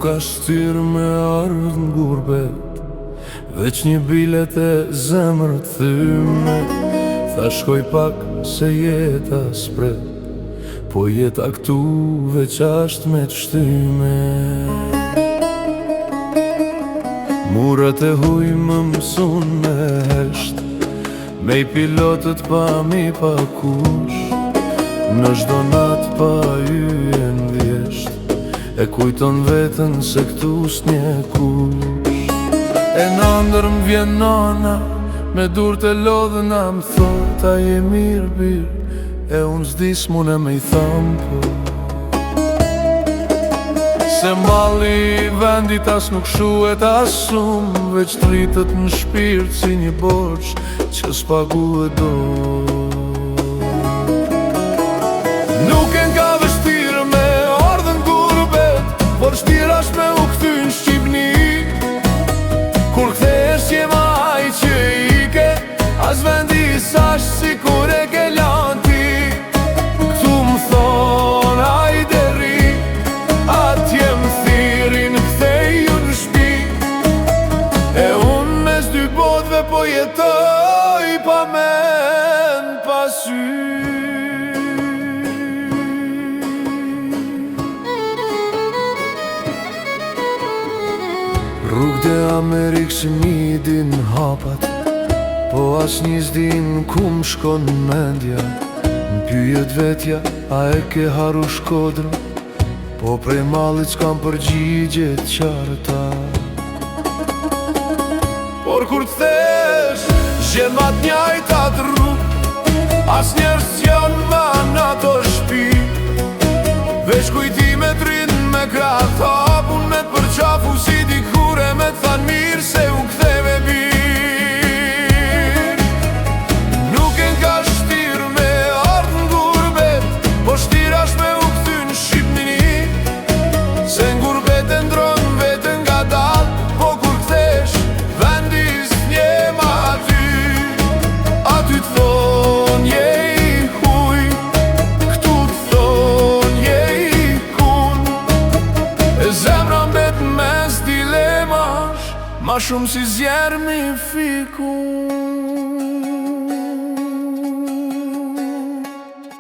nuk ka shtyr me ardh n'gurbet, veç një bilet e zemër t'thyme. Tha shkoj pak se jeta spret, po jeta këtu veç asht me t'shtyme. Murat e huj më mësun me hesht, me i pilotët pa mi pa kush. Në çdo nat pa hyen vjesht, e kujton vetën se këtu s'nje kush. E nëndër m'vjen nana, me dur të lodhëna më thot, a je mirë birë, e unë s'dis mune me i tham po. Se malli i vendit as nuk shuhet as shumë, veç t'rritët në shpirt si një borç që s'paguhet do. Nuk e n'ka vështir me ardhën gurbet, por shtir as me u kthy n'Shqipni. Kur kthehesh je ma aj që ike, as vendi s'ash si kur e ke lan ti. Këtu m'thon hajde ri, atje m'thirin ktheju n'shpi. E unë mes dy botëve po jetoj pa men pa sy. Rrugë dhe Amerikë që mi din hapat, po as një s'din ku m'shkon mendja. M'pyjet vetja, a e ke haru Shkodrën, po prej mallit s'kam përgjigje qarta. Por kur t'thesh, zhen ma t'njajtat rrug, as njerës s'jon ma në ato shpi. Veç kujtime t'rin me krath, hapun me t'përqafu si dikure me t'than mirë se u ktheve birë. Nuk e n'ka shtir me ardh n'gurbet, po shtir ash me u kthy n'Shqipni. Se n'gurbet e ndron vetën nga dal, po kur kthesh, vendi s'nje ma aty. Aty t'thon je i huj, këtu t'thon je i kun. E zemra mbet mes dilemash, ma shumë si zjermi fikun.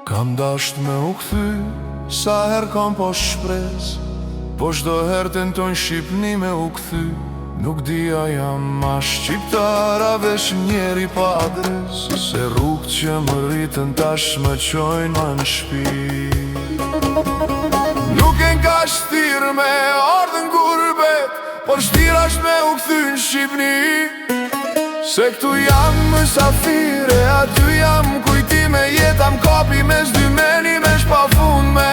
Kam dasht me u kthy, sa her kam po shpres, po çdo her tentojnë Shqipni me u kthy. Nuk dia jam ma shqiptar, a vesh njeri pa adres, se rrugë që më rritën tash më qojnë ma në shpi. Nuk e n'ka shtir me ardhën gurbet, por shtir asht me u kthy n'Shqipni. Se këtu jam mysafire, aty jam kujtime, jeta m'kapi mes dy meni me shpafund me.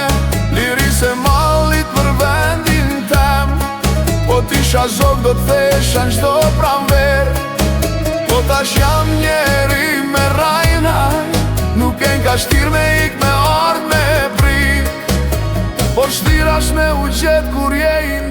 Liri se mallit për vendin tem, po t'isha zog do t'thesha n'çdo pranver. Po tash jam njeri me rajnaj, nuk e n'ka shtir me ik me ardh me prit. Por shtir as me u gjet kur je i